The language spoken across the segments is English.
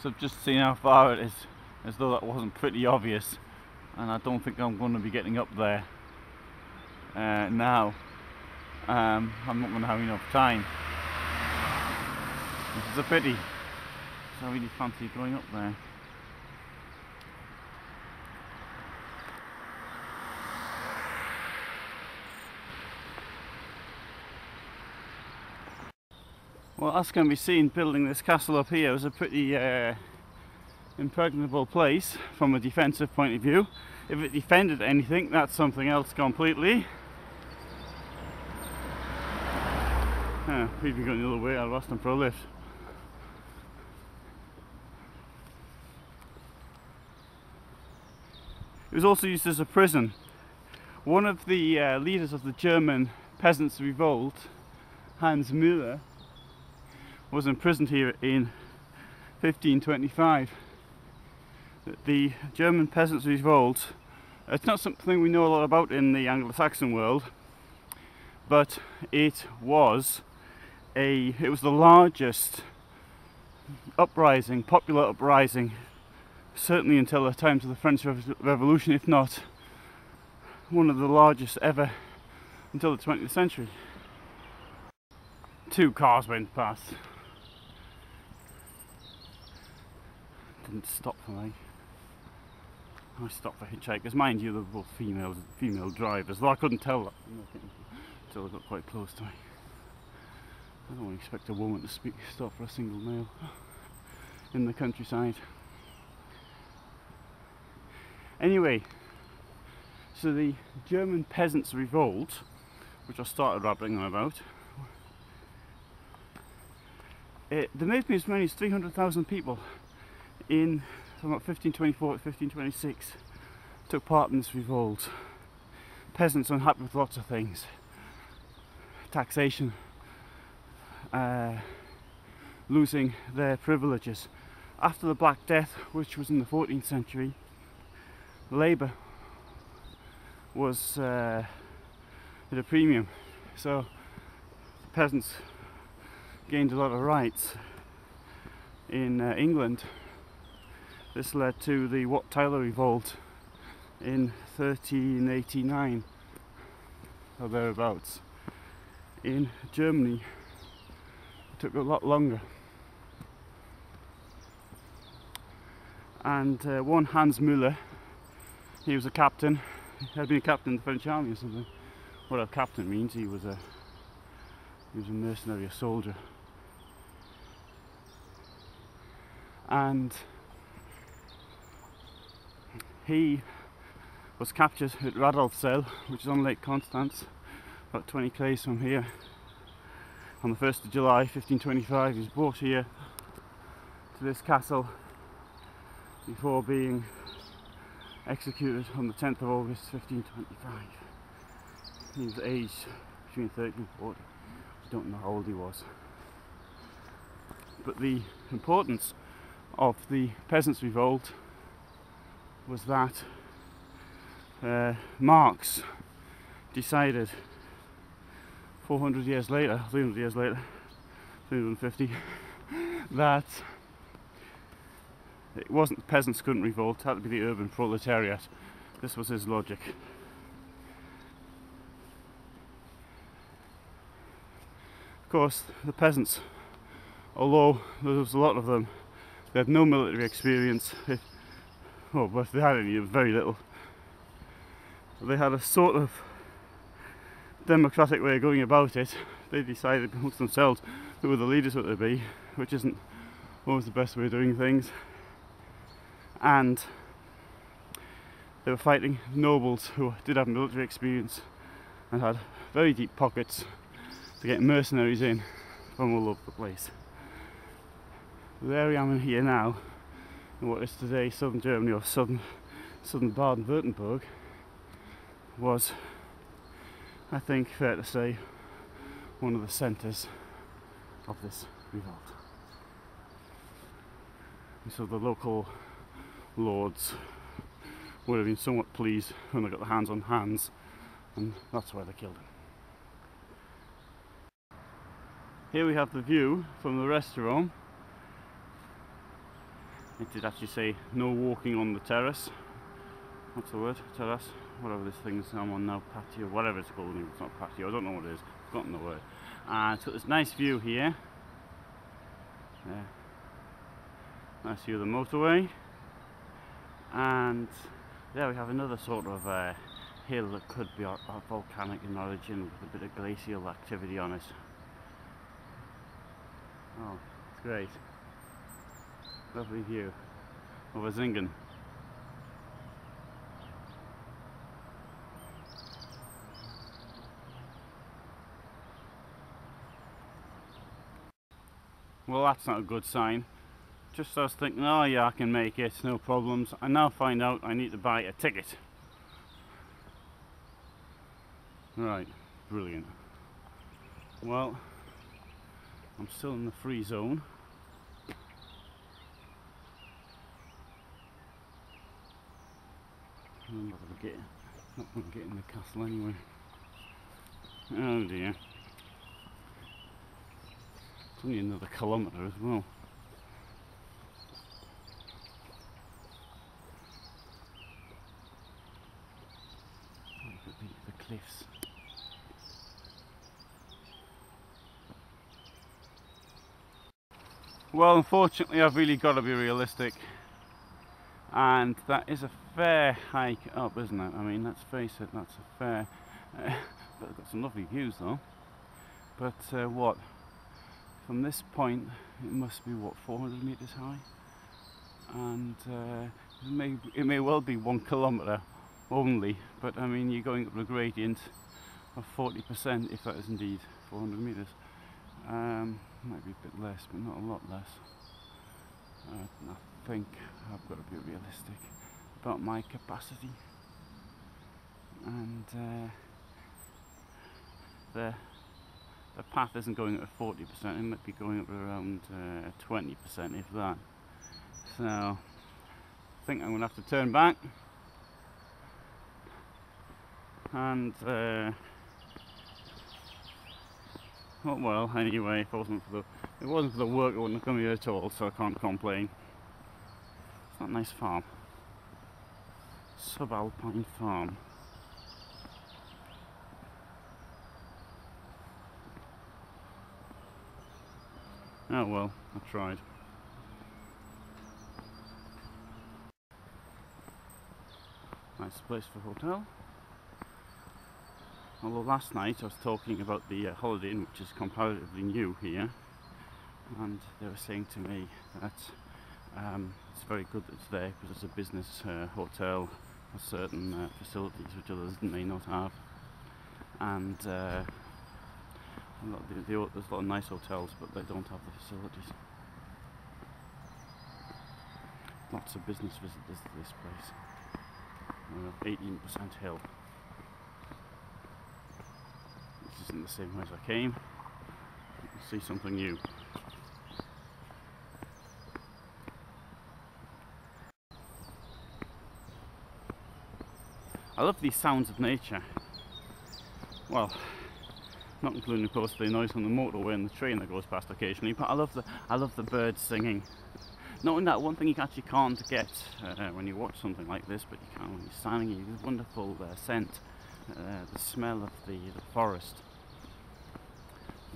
So I've just seen how far it is, as though that wasn't pretty obvious, and I don't think I'm going to be getting up there now. I'm not going to have enough time, which is a pity, so I really fancy going up there. Well, as can be seen, building this castle up here was a pretty impregnable place from a defensive point of view. If it defended anything, that's something else completely. We'd be going the other way, I'll ask them for a lift. It was also used as a prison. One of the leaders of the German peasants' revolt, Hans Müller, was imprisoned here in 1525. The German peasants' revolt, it's not something we know a lot about in the Anglo-Saxon world, but it was the largest uprising, popular uprising, certainly until the times of the French Revolution, if not one of the largest ever until the 20th century. 2 cars went past. Didn't stop for me. I stopped for hitchhikers. Mind you, they were both female drivers, though I couldn't tell that until they got quite close to me. I don't expect a woman to stop for a single male in the countryside. Anyway, so the German peasants' revolt, which I started rapping on about, there may have been as many as 300,000 people in from about 1524 to 1526 took part in this revolt. Peasants unhappy with lots of things. Taxation, losing their privileges. After the Black Death, which was in the 14th century, labour was at a premium, so the peasants gained a lot of rights. In England, this led to the Wat Tyler revolt in 1389 or thereabouts. In Germany, it took a lot longer, and one Hans Müller, he was a captain. He had been a captain in the French army or something. What a captain means, he was a mercenary, a soldier, and he was captured at Radolfzell, which is on Lake Constance, about 20 km from here, on the 1st of July 1525. He was brought here to this castle before being executed on the 10th of August 1525. He was aged between 30 and 40. I don't know how old he was. But the importance of the peasants' revolt was that Marx decided 400 years later, 300 years later, 350, that it wasn't the peasants couldn't revolt, it had to be the urban proletariat. This was his logic. Of course, the peasants, although there was a lot of them, they had no military experience. But if they had any, very little. They had a sort of democratic way of going about it. They decided amongst themselves who the leaders were to be, which isn't always the best way of doing things. And they were fighting nobles who did have military experience and had very deep pockets to get mercenaries in from all over the place. There I am here now, in what is today southern Germany, or southern Baden-Württemberg, was, I think, fair to say, one of the centres of this revolt. And so the local lords would have been somewhat pleased when they got their hands on Hans, and that's why they killed him. Here we have the view from the restaurant. it did actually say no walking on the terrace. What's the word? Terrace? Whatever this thing's I'm on now, patio, whatever it's called. It's not patio, I don't know what it is, I've forgotten the word. And it's got this nice view here. Nice view of the motorway. And there we have another sort of hill that could be volcanic in origin with a bit of glacial activity on it. Oh, it's great. Lovely view over Singen. Well, that's not a good sign. Just I was thinking, oh yeah, I can make it, no problems. I now find out I need to buy a ticket. Right, brilliant. Well, I'm still in the free zone. I'm not going to get in the castle anyway. Oh dear. It's only another kilometre as well. Look at the cliffs. Well, unfortunately I've really got to be realistic, and that is a fair hike up, isn't it? I mean, let's face it, that's a fair but I've got some lovely views though. But what, from this point it must be what, 400 meters high, and it may well be 1 kilometer only, but I mean you're going up a gradient of 40% if that is indeed 400 meters. Might be a bit less, but not a lot less. I think I've got to be realistic about my capacity, and the path isn't going at 40%, it might be going up around 20% if that. So I think I'm going to have to turn back and oh well, anyway, if it wasn't for the work, I wouldn't have come here at all, so I can't complain. It's that nice farm, subalpine farm. Oh well, I tried. Nice place for a hotel. Although last night I was talking about the Holiday Inn, which is comparatively new here, and they were saying to me that it's very good that it's there because it's a business hotel with certain facilities which others may not have, and there's a lot of nice hotels, but they don't have the facilities. Lots of business visitors to this place. 18% hill. This isn't the same way as I came. See something new. I love these sounds of nature. Well, not including of course the noise on the motorway and the train that goes past occasionally, but I love the birds singing. Knowing that one thing you actually can't get when you watch something like this, but you can when you're standing here, this wonderful scent, the smell of the forest.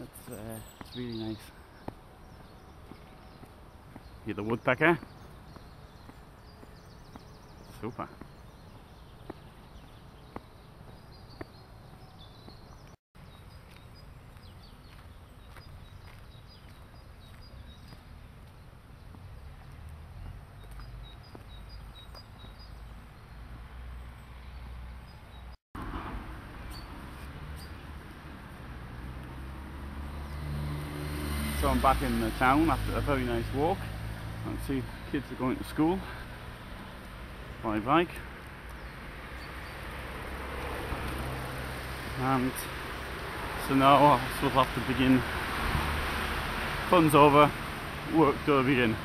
It's really nice. Hear the woodpecker? Super. So I'm back in the town after a very nice walk. I can see kids are going to school by bike, and so now I still have to begin. Fun's over, work to begin.